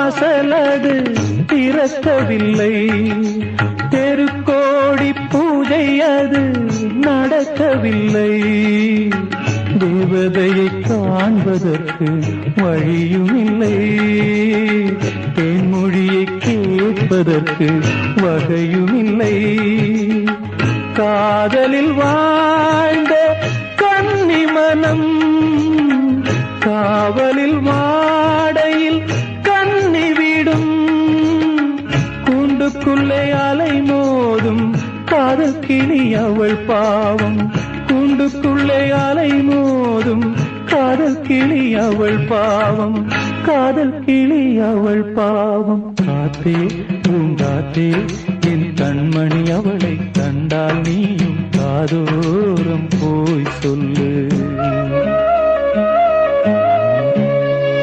வாசலது திறக்கவில்லை, தெருக்கோடி பூஜை அது நடக்கவில்லை. தேவதையை காண்பதற்கு வழியும் இல்லை, தேன்மொழியை கேட்பதற்கு வகையும் இல்லை. காதலில் வாழ்ந்த கன்னி மனம் காவலில் வாடையில் கண்ணி விடும். கூண்டுக்குள்ளே அலை மோதும் காதல் கிளி அவள் பாவம், கூண்டுக்குள்ளே அலை மோதும் காதல் கிளி அவள் பாவம், காதல் கிளி அவள் பாவம். காத்தே பூங்காத்தே என் கண்மணி அவளை கண்டால் நீயும் காதோரம் போய் சொல்லு.